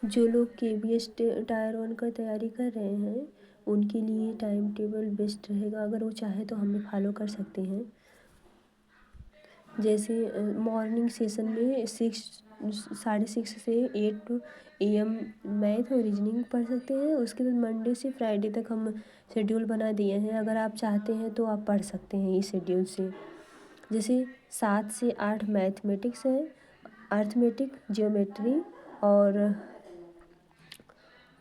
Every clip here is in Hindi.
जो लोग KBS टायर 1 का तैयारी कर रहे हैं उनके लिए टाइम टेबल बेस्ट रहेगा। अगर वो चाहे तो हमें फॉलो कर सकते हैं। जैसे मॉर्निंग सेशन में 6 से 8 AM मैथ और रीजनिंग पढ़ सकते हैं। उसके बाद मंडे से फ्राइडे तक हम शेड्यूल बना दिए हैं। अगर आप चाहते हैं तो आप पढ़ सकते हैं इस शेड्यूल से। जैसे 7 से 8 मैथमेटिक्स है, अर्थमेटिक, जियोमेट्री और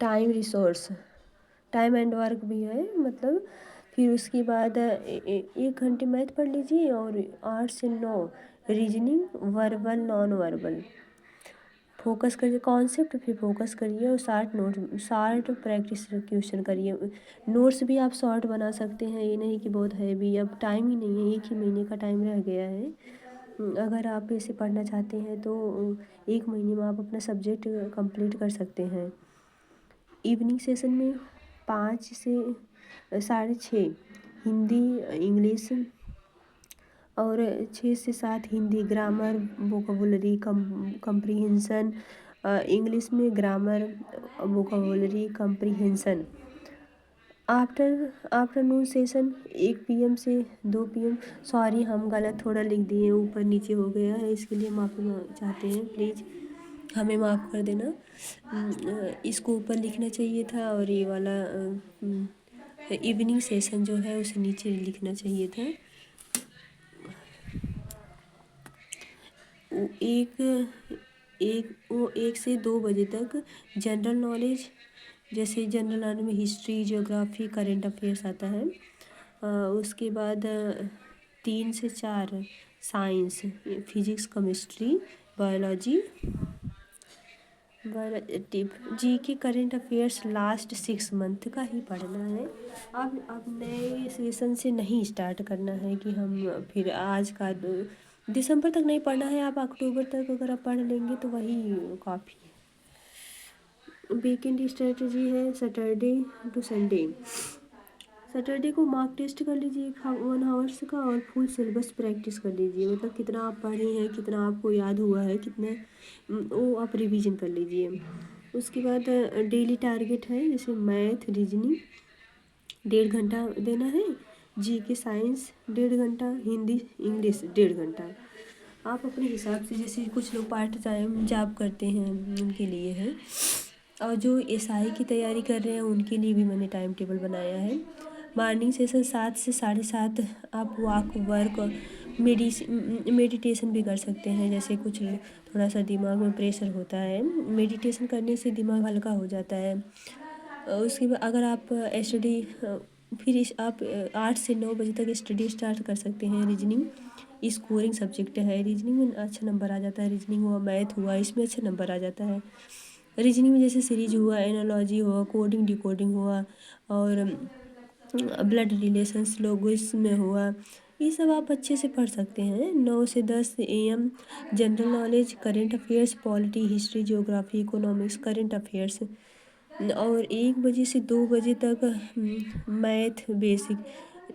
टाइम एंड वर्क भी है मतलब। फिर उसके बाद 1 घंटे मैथ पढ़ लीजिए और 8 से 9 reasoning, verbal, non verbal focus करिए, कॉन्सेप्ट पे फोकस करिए और शॉर्ट प्रैक्टिस क्वेश्चन करिए। नोट्स भी आप शॉर्ट बना सकते हैं, ये नहीं कि बहुत हैवी। अब टाइम ही नहीं है, 1 ही महीने का टाइम रह गया है। अगर आप इसे पढ़ना चाहते हैं तो 1 महीने में आप अपना सब्जेक्ट कंप्लीट कर सकते हैं। इवनिंग सेशन में 5 से 6:30 हिंदी इंग्लिश और 6 से 7 Hindi grammar, vocabulary, comprehension. English में grammar, vocabulary, comprehension. Afternoon session 1 PM से 2 PM। सॉरी, हम गलत थोड़ा लिख दिए, ऊपर नीचे हो गया है, इसके लिए माफ़ी चाहते हैं। प्लीज़ हमें माफ़ कर देना। इसको ऊपर लिखना चाहिए था और ये वाला इवनिंग सेशन जो है उसे नीचे लिखना चाहिए था। वो 1 से 2 बजे तक जनरल नॉलेज, जैसे जनरल नॉलेज में हिस्ट्री, ज्योग्राफी, करंट अफेयर्स आता है। उसके बाद 3 से 4 science, physics, chemistry, biology, GK, current affairs last 6 month का ही पढ़ना है। अब नए सेशन से नहीं स्टार्ट करना है कि हम फिर आज का दिसंबर तक नहीं पढ़ना है। आप अक्टूबर तक अगर आप पढ़ लेंगे तो वही काफ़ी है। वीकेंड स्ट्रेटजी है सैटरडे टू संडे। सैटरडे को मार्क टेस्ट कर लीजिए 1 आवर्स का और फुल सिलेबस प्रैक्टिस कर लीजिए। मतलब कितना आप पढ़े हैं, कितना आपको याद हुआ है, कितना वो आप रिवीजन कर लीजिए। उसके बाद डेली टारगेट है, जैसे मैथ, रीजनिंग 1.5 घंटा देना है, GK साइंस 1.5 घंटा, हिंदी इंग्लिश 1.5 घंटा। आप अपने हिसाब से, जैसे कुछ लोग पार्ट टाइम जॉब करते हैं उनके लिए है, और जो SI की तैयारी कर रहे हैं उनके लिए भी मैंने टाइम टेबल बनाया है। मॉर्निंग सेशन 7 से 7:30 आप वॉक, वर्क, मेडिटेशन भी कर सकते हैं। जैसे कुछ थोड़ा सा दिमाग में प्रेशर होता है, मेडिटेशन करने से दिमाग हल्का हो जाता है। उसके बाद अगर आप स्टडी फिर आप 8 से 9 बजे तक स्टडी स्टार्ट कर सकते हैं। रीजनिंग स्कोरिंग सब्जेक्ट है, रीजनिंग में अच्छा नंबर आ जाता है। रीजनिंग हुआ, मैथ हुआ, इसमें अच्छा नंबर आ जाता है। रीजनिंग में जैसे सीरीज हुआ, एनालॉजी हुआ, कोडिंग डिकोडिंग हुआ और ब्लड रिलेशंस लोगोस में हुआ, ये सब आप अच्छे से पढ़ सकते हैं। 9 से 10 AM general knowledge, current affairs, polity, history, geography, economics, current affairs. और 1 बजे से 2 बजे तक मैथ बेसिक।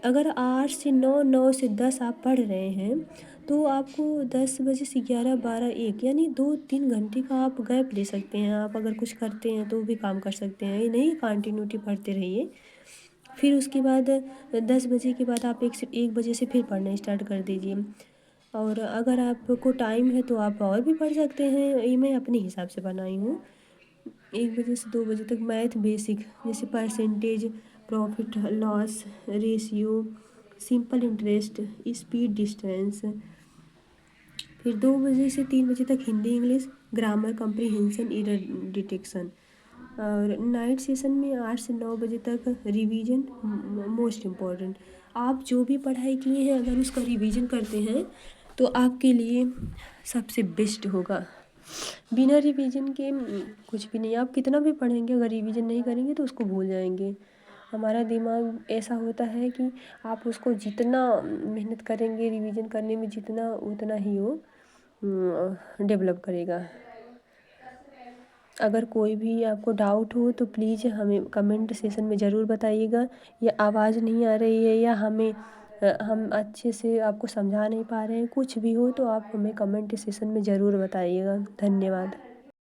अगर 8 से 9, 9 से 10 आप पढ़ रहे हैं तो आपको 10 बजे से 11, 12, 1 यानी 2-3 घंटे का आप गैप ले सकते हैं। आप अगर कुछ करते हैं तो भी काम कर सकते हैं, ये नहीं कंटिन्यूटी पढ़ते रहिए। फिर उसके बाद 10 बजे के बाद आप 1 बजे से फिर पढ़ना स्टार्ट कर दीजिए। और अगर आपको टाइम है तो आप और भी पढ़ सकते हैं, ये मैं अपने हिसाब से बनाई हूँ। 1 बजे से 2 बजे तक मैथ बेसिक, जैसे percentage, profit loss ratio, simple interest, speed, distance. फिर 2 बजे से 3 बजे तक Hindi English, grammar, comprehension, error detection. और नाइट सेशन में 8 से 9 बजे तक रिवीजन, मोस्ट इम्पॉर्टेंट। आप जो भी पढ़ाई किए हैं अगर उसका रिवीजन करते हैं तो आपके लिए सबसे बेस्ट होगा। बिना रिवीजन के कुछ भी नहीं। आप कितना भी पढ़ेंगे, अगर रिवीजन नहीं करेंगे तो उसको भूल जाएंगे। हमारा दिमाग ऐसा होता है कि आप उसको जितना मेहनत करेंगे रिवीजन करने में, जितना उतना ही वो डेवलप करेगा। अगर कोई भी आपको डाउट हो तो प्लीज़ हमें कमेंट सेशन में ज़रूर बताइएगा। या आवाज़ नहीं आ रही है या हम अच्छे से आपको समझा नहीं पा रहे हैं, कुछ भी हो तो आप हमें कमेंट सेशन में ज़रूर बताइएगा। धन्यवाद।